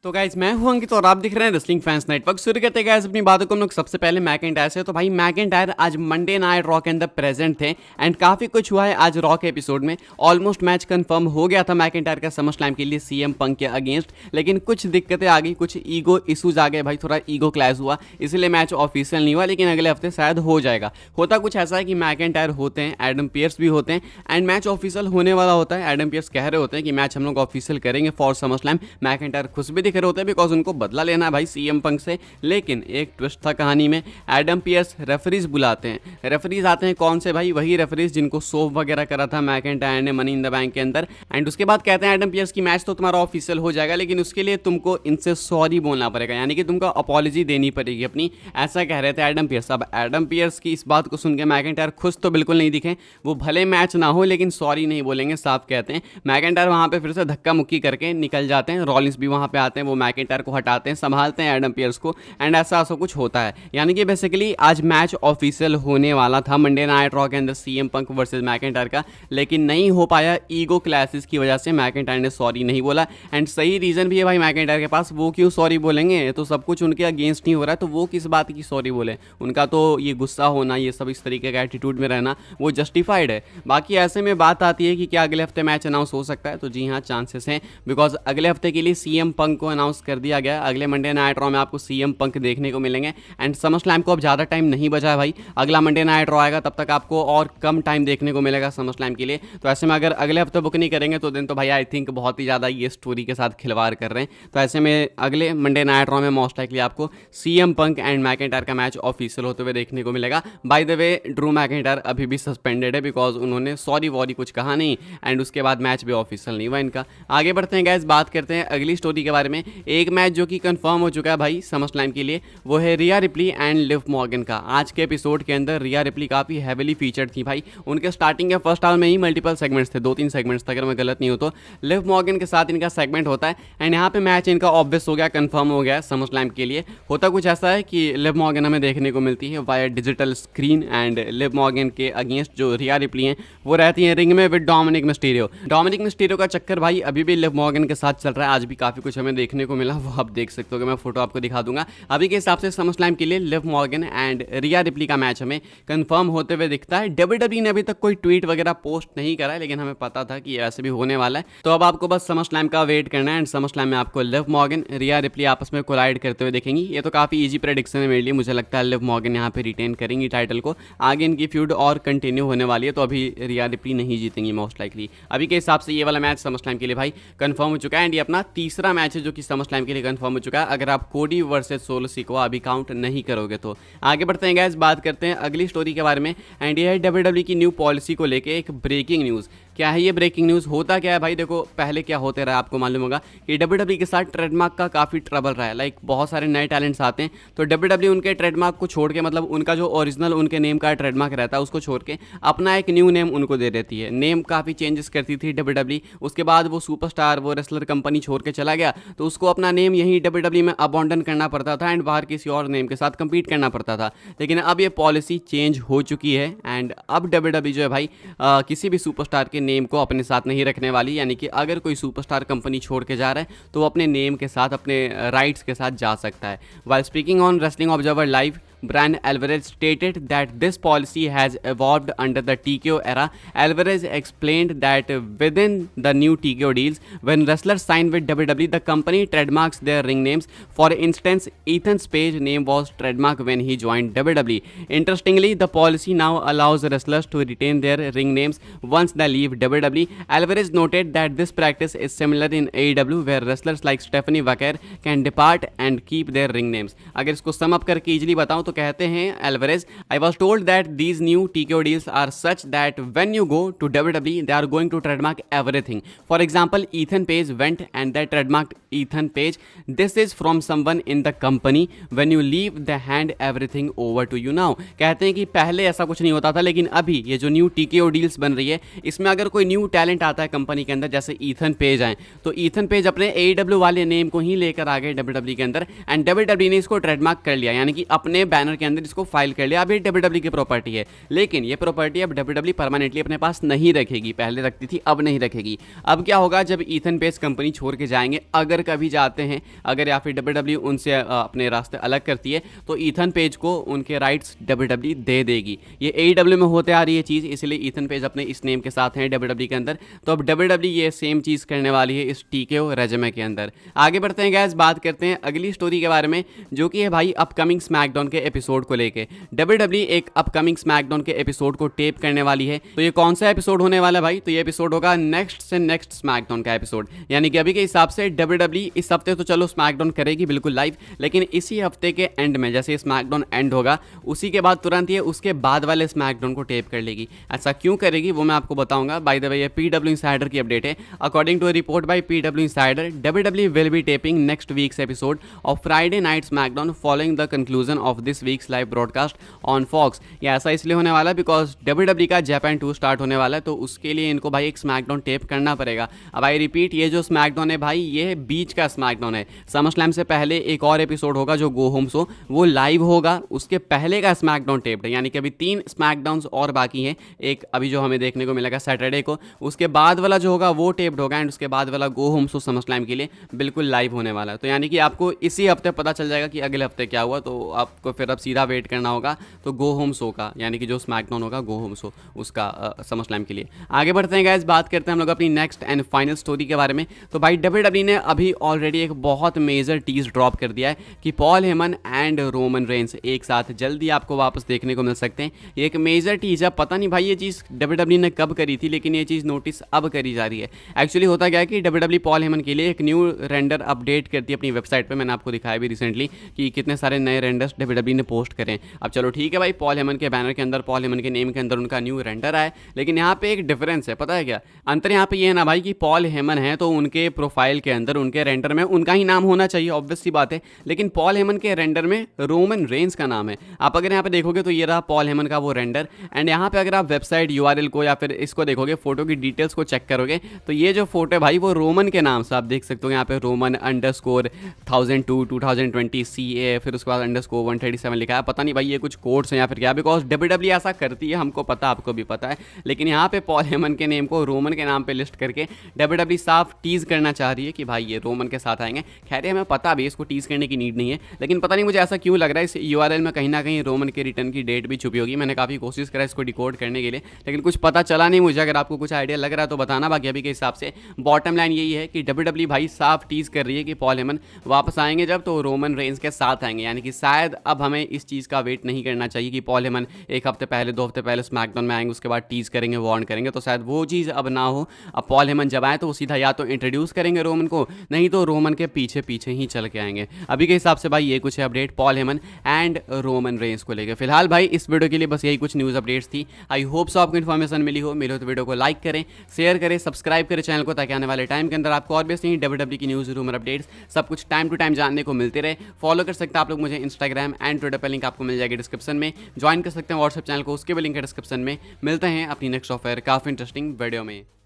तो गाइज मैं हूं अंकित और आप दिख रहे हैं रेसलिंग फैंस नेटवर्क। शुरू करते गाइज अपनी बातों को हम लोग सबसे पहले मैकिंटायर से। तो भाई मैकिंटायर आज मंडे नाइट रॉ के अंदर प्रेजेंट थे एंड काफी कुछ हुआ है आज रॉ के एपिसोड में। ऑलमोस्ट मैच कंफर्म हो गया था मैकिंटायर का समर स्लैम के लिए सीएम पंक के अगेंस्ट, लेकिन कुछ दिक्कतें आ गई, कुछ ईगो इशूज आ गए भाई, थोड़ा ईगो क्लैश हुआ, इसलिए मैच ऑफिशियल नहीं हुआ, लेकिन अगले हफ्ते शायद हो जाएगा। होता कुछ ऐसा है कि मैकिंटायर होते हैं, एडम पियर्स भी होते हैं एंड मैच ऑफिशियल होने वाला होता है। एडम पियर्स कह रहे होते हैं कि मैच हम लोग ऑफिशियल करेंगे फॉर समर स्लैम। मैकिंटायर खुश भी दिख रहे होते हैं बिकॉज उनको बदला लेना है भाई सीएम पंक से। लेकिन एक ट्विस्ट था कहानी में, एडम पियर्स रेफरीज बुलाते हैं। रेफरीज आते हैं कौन से भाई? वही रेफरीज जिनको सोप वगैरह करा था मैकिंटायर ने मनी इन द बैंक के अंदर। एंड उसके बाद कहते हैं एडम पियर्स की मैच तो तुम्हारा ऑफिशियल हो जाएगा, लेकिन उसके लिए तुमको इनसे सॉरी बोलना पड़ेगा, यानी कि तुमको अपॉलॉजी देनी पड़ेगी अपनी, ऐसा कह रहे थे एडम पियर्स। अब एडम पियर्स की इस बात को सुन के मैकिंटायर खुश तो बिल्कुल नहीं दिखे। वो भले मैच ना हो लेकिन सॉरी नहीं बोलेंगे, साफ कहते हैं। मैकिंटायर वहां पे फिर से धक्का मुक्की करके निकल जाते हैं। रॉलिंस भी वहां पे आते हैं, वो मैकिंटायर को हटाते हैं, संभालते हैं एडम पियर्स को एंड ऐसा कुछ होता है। यानी कि बेसिकली आज मैच ऑफिशियल होने वाला था मंडे नाइट रॉ के अंदर सीएम पंक वर्सेस मैकिंटायर का, लेकिन नहीं हो पाया ईगो क्लैशेस की वजह से। मैकिंटायर ने सॉरी नहीं बोला एंड सही रीजन भी है भाई मैकिंटायर के पास। वो क्यों सॉरी बोलेंगे? तो सब कुछ उनके अगेंस्ट नहीं हो रहा है, तो वो किस बात की सॉरी बोले? उनका तो ये गुस्सा होना, ये सब इस तरीके का एटीट्यूड में रहना वो जस्टिफाइड है। बाकी ऐसे में बात आती है कि क्या अगले हफ्ते मैच अनाउंस हो सकता है? तो जी हाँ, चांसेस हैं, बिकॉज अगले हफ्ते के लिए सीएम पंक को अनाउंस कर दिया गया। अगले मंडे नाइट रॉ में आपको सीएम पंक देखने को मिलेंगे एंड समर स्लैम को अब ज़्यादा टाइम नहीं बचा है भाई। अगला मंडे नाइट रॉ आएगा, तब तक आपको और कम टाइम देखने को मिलेगा समर स्लैम के लिए। तो ऐसे में अगर अगले हफ्ते बुक नहीं करेंगे तो दिन तो भाई आई थिंक बहुत ही ज़्यादा ये स्टोरी के साथ खिलवाड़ कर रहे हैं। तो ऐसे में अगले मंडे नाइट रॉ में मोस्ट लाइकली आपको सीएम पंक एंड मैकिंटायर का मैच ऑफिशियल होते हुए देखने को मिलेगा। By the way Drew McIntyre अभी भी सस्पेंडेड है बिकॉज उन्होंने सॉरी वॉरी कुछ कहा नहीं एंड उसके बाद मैच भी ऑफिशियल नहीं हुआ इनका। आगे बढ़ते हैं गाइस, बात करते हैं अगली स्टोरी के बारे में। एक मैच जो कि कंफर्म हो चुका है भाई समर स्लैम के लिए, वो है रिया रिप्ली एंड लिव मॉर्गन का। आज के एपिसोड के अंदर रिया रिप्ली काफ़ी हैवीली फीचर्ड थी भाई। उनके स्टार्टिंग के फर्स्ट आवर में ही मल्टीपल सेगमेंट्स थे, 2-3 सेगमेंट्स था अगर मैं गलत नहीं हो तो। लिव मॉर्गन के साथ इनका सेगमेंट होता है एंड यहाँ पे मैच इनका ऑब्वियस हो गया, कंफर्म हो गया समर स्लैम के लिए। होता कुछ ऐसा है कि लिव मॉर्गन हमें देखने को मिलती है via digital screen and Liv Morgan के अगेंस्ट जो रिया रिप्ली हैं वो रहती हैं रिंग में with Dominik Mysterio. Dominik Mysterio का चक्कर भाई अभी भी लिव मॉर्गन के साथ चल रहा है। आज भी काफ़ी कुछ हमें देखने को मिला, वो आप देख सकते हो, मैं फोटो आपको दिखा दूंगा। अभी के हिसाब से समर स्लैम के लिए Liv Morgan and Riya replay का मैच हमें कंफर्म होते हुए दिखता है। डब्ल्यूडब्ल्यूई ने अभी तक कोई ट्वीट वगैरह पोस्ट नहीं करा है, लेकिन हमें पता था कि ऐसे भी होने वाला है। तो अब आपको बस समर स्लैम का वेट करना है एंड समर स्लैम में आपको लिव मॉर्गन रिया रिप्ली आपस में कोलाइड करते हुए देखेंगी। ये तो काफ़ी ईजी प्रेडिक्शन है मेरे लिए, मुझे लगता है लिव मॉर्गन यहाँ पे रिटेन करेंगी टाइटल को। आगे इनकी फ्यूड और कंटिन्यू होने वाली है, तो अभी रिया रिप्ली नहीं जीतेंगी मोस्ट लाइकली। अभी के हिसाब से ये वाला मैच समर स्लैम के लिए भाई कंफर्म हो चुका है एंड ये अपना तीसरा मैच है जो कि समर स्लैम के लिए कंफर्म हो चुका है, अगर आप कोडी वर्सेस सोलो सिकोआ अभी काउंट नहीं करोगे तो। आगे बढ़ते हैं गाइस, बात करते हैं अगली स्टोरी के बारे में एंड ये है डब्ल्यूडब्ल्यूई की न्यू पॉलिसी को लेके एक ब्रेकिंग न्यूज़। क्या है ये ब्रेकिंग न्यूज़? होता क्या है भाई, देखो पहले क्या होते रहा आपको मालूम होगा कि डब्ल्यूडब्ल्यूई के साथ ट्रेडमार्क का काफ़ी ट्रबल रहा है। लाइक बहुत सारे नए टैलेंट्स आते हैं तो डब्ल्यूडब्ल्यूई उनके ट्रेडमार्क को छोड़ के, मतलब उनका जो ओरिजिनल उनके नेम का ट्रेडमार्क रहता है उसको छोड़ के अपना एक न्यू नेम उनको दे देती है। नेम काफ़ी चेंजेस करती थी डब्ल्यूडब्ल्यूई। उसके बाद वो सुपरस्टार, वो रेसलर कंपनी छोड़ के चला गया तो उसको अपना नेम यहीं डब्ल्यूडब्ल्यूई में अबॉन्डन करना पड़ता था एंड बाहर किसी और नेम के साथ कंपीट करना पड़ता था। लेकिन अब ये पॉलिसी चेंज हो चुकी है एंड अब डब्ल्यूडब्ल्यूई जो है भाई किसी भी सुपरस्टार के नेम को अपने साथ नहीं रखने वाली। यानी कि अगर कोई सुपरस्टार कंपनी छोड़ के जा रहा है तो वो अपने नेम के साथ, अपने राइट्स के साथ जा सकता है। While speaking on wrestling observer live, Bryan Alvarez stated that this policy has evolved under the TKO era. Alvarez explained that within the new TKO deals, when wrestlers sign with WWE, the company trademarks their ring names. For instance, Ethan Page's name was trademarked when he joined WWE. Interestingly, the policy now allows wrestlers to retain their ring names once they leave WWE. Alvarez noted that this practice is similar in AEW, where wrestlers like Stephanie Vaquer can depart and keep their ring names. अगर इसको sum up करके easily बताऊं तो कहते हैं Alvarez, I was told that these new TKO deals are such that when you go to WWE they are going to trademark everything. For example, Ethan Page went and they trademarked Ethan Page. This is from someone in the company. When you leave they hand everything over to you now. कहते हैं कि पहले ऐसा कुछ नहीं होता था, लेकिन अभी ये जो न्यू टीकेओ डील्स बन रही है इसमें अगर कोई न्यू टैलेंट आता है कंपनी के अंदर, जैसे ईथन पेज आए, तो ईथन पेज अपने AEW वाले नेम को ही लेकर आ गए डब्ल्यूडब्ल्यूई के अंदर एंड डब्ल्यूडब्ल्यूई ने इसको ट्रेडमार्क कर लिया, यानी कि अपने बैनर के अंदर इसको फाइल कर लिया। अब ये WWE की प्रॉपर्टी है, लेकिन ये प्रॉपर्टी अब WWE परमानेंटली अपने पास नहीं रखेगी। पहले रखती थी, अब नहीं रखेगी। अब क्या होगा, जब ईथन पेज कंपनी छोड़ के जाएंगे, अगर कभी जाते हैं, अगर या फिर WWE उनसे अपने रास्ते अलग करती है, तो ईथन पेज को उनके राइट्स WWE दे देगी। ये AEW में होते आ रही है चीज़, इसलिए ईथन पेज अपने इस नेम के साथ हैं WWE के अंदर। तो अब WWE ये सेम चीज़ करने वाली है इस TKO रेज़्यूमे के अंदर। आगे बढ़ते हैं गाइस, बात करते हैं अगली स्टोरी के बारे में, जो कि है भाई अपकमिंग स्मैकडाउन के एपिसोड को लेके। WWE एक अपकमिंग स्मैकडाउन के एपिसोड को टेप करने वाली है। तो ये कौन सा एपिसोड होने वाला है भाई? तो ये एपिसोड होगा नेक्स्ट से नेक्स्ट स्मैकडाउन का एपिसोड। यानी कि अभी के हिसाब से WWE इस हफ्ते तो चलो स्मैकडाउन करेगी बिल्कुल लाइव, लेकिन इसी हफ्ते के एंड में, जैसे स्मैकडाउन एंड होगा उसी के बाद तुरंत ये उसके बाद वाले स्मैकडाउन को टेप कर लेगी। ऐसा क्यों करेगी वो मैं आपको बताऊंगा। बाय द वे ये PW इंसाइडर की अपडेट है। According to a report by PW insider, WWE will be taping next week's episode of Friday night SmackDown following the conclusion of this week's live broadcast on Fox. ये ऐसा इसलिए होने वाला है because WWE का Japan 2 start होने वाला है, तो उसके लिए इनको भाई एक स्मैकडाउन टेप करना पड़ेगा। अब आई रिपीट, ये जो स्मैकडाउन है भाई, ये बीच का स्मैकडाउन है। समर स्लैम से पहले एक और एपिसोड होगा जो गो होम शो, वो लाइव होगा। उसके पहले का स्मैकडाउन टेप्ड है, यानी कि अभी 3 स्मैकडाउन्स और बाकी हैं। एक अभी जो हमें देखने को मिलेगा सैटरडे को, उसके बाद वाला जो होगा वो टेप्ड होगा, एंड उसके बाद वाला go home show summer slam के लिए बिल्कुल लाइव होने वाला है। तो यानी कि आपको इसी हफ्ते पता चल जाएगा कि अगले हफ्ते क्या हुआ, तो आपको फिर अब सीधा वेट करना होगा तो गो होम शो का, यानी कि जो स्मैकडाउन होगा गो होम शो उसका समर स्लैम के लिए। आगे बढ़ते हैं गाइस, बात करते हैं हम लोग अपनी नेक्स्ट एंड फाइनल स्टोरी के बारे में। तो भाई WWE ने अभी ऑलरेडी एक बहुत मेजर टीज ड्रॉप कर दिया है कि Paul Heyman and Roman Reigns एक साथ जल्दी आपको वापस देखने को मिल सकते हैं। ये एक मेजर टीज है। पता नहीं भाई ये चीज़ WWE ने कब करी थी, लेकिन ये चीज़ नोटिस अब करी जा रही है। एक्चुअली होता क्या है कि WWE पॉल हेमन के लिए एक न्यू रेंडर अपडेट करती है अपनी वेबसाइट पे। मैंने आपको दिखाया भी रिसेंटली कि कितने सारे नए रेंडर्स WWE ने पोस्ट करें। अब चलो ठीक है भाई, पॉल हेमन के बैनर के अंदर, पॉल हेमन के नेम के अंदर उनका न्यू रेंडर आया, लेकिन यहाँ पे एक डिफरेंस है। पता है क्या अंतर यहाँ पे ये है ना भाई, कि पॉल हेमन है तो उनके प्रोफाइल के अंदर, उनके रेंडर में उनका ही नाम होना चाहिए, ऑब्वियस सी बात है। लेकिन पॉल हेमन के रेंडर में रोमन रेंस का नाम है। आप अगर यहाँ पे देखोगे तो ये रहा पॉल हेमन का वो रेंडर, एंड यहाँ पे अगर आप वेबसाइट URL को या फिर इसको देखोगे, फोटो की डिटेल्स को चेक करोगे, तो ये जो फोटो है भाई वो रोमन के नाम से आप देख सकते हो। यहाँ पे रोमन _1002 2020 CA, फिर उसके बाद _137 लिखा है। पता नहीं भाई ये कुछ कोड्स हैं या फिर क्या, बिकॉज WWE ऐसा करती है, हमको पता, आपको भी पता है। लेकिन यहाँ पे पॉल हेमन के नेम को रोमन के नाम पे लिस्ट करके WWE साफ टीज करना चाह रही है कि भाई ये रोमन के साथ आएंगे। खैर हमें पता भी, इसको टीज करने की नीड नहीं है, लेकिन पता नहीं मुझे ऐसा क्यों लग रहा है इस URL में कहीं ना कहीं रोमन के रिटर्न की डेट भी छुपी होगी। मैंने काफ़ी कोशिश करा इसको डिकोड करने के लिए, लेकिन कुछ पता चला नहीं मुझे। अगर आपको कुछ आइडिया लग रहा है तो बताना। बाकी अभी के हिसाब से बॉटम लाइन यही है कि WWE भाई साफ टीज कर रही है कि पॉल हेमन वापस आएंगे जब, तो रोमन रेंस के साथ आएंगे। यानी कि शायद अब हमें इस चीज़ का वेट नहीं करना चाहिए कि पॉल हेमन एक हफ्ते पहले, 2 हफ्ते पहले स्मैकडाउन में आएंगे, उसके बाद टीज करेंगे, वार्न करेंगे। तो शायद वो चीज़ अब ना हो। अब पॉल हेमन जब आए तो वो सीधा या तो इंट्रोड्यूस करेंगे रोमन को, नहीं तो रोमन के पीछे पीछे ही चल के आएंगे। अभी के हिसाब से भाई ये कुछ है update Paul Heyman and Roman Reigns को लेकर। फिलहाल भाई इस वीडियो के लिए बस यही कुछ न्यूज़ अपडेट्स थी। आई होप सो आपको इन्फॉर्मेशन मिली हो तो वीडियो को लाइक करें, शेयर करें, सब्सक्राइब करें चैनल को, ताकि आने वाले टाइम के अंदर आपको ऑब्वियसली WWE की न्यूज़, रूमर अपडेट्स सब कुछ टाइम टू टाइम जानने को मिलते रहे। फॉलो कर सकते हैं आप लोग मुझे इंस्टाग्राम एंड ट्विटर पर, लिंक आपको मिल जाएगी डिस्क्रिप्शन में। ज्वाइन कर सकते हैं व्हाट्सएप चैनल को, उसके भी लिंक है डिस्क्रिप्शन में। मिलते हैं अपनी नेक्स्ट ऑफर काफ़ी इंटरेस्टिंग वीडियो में।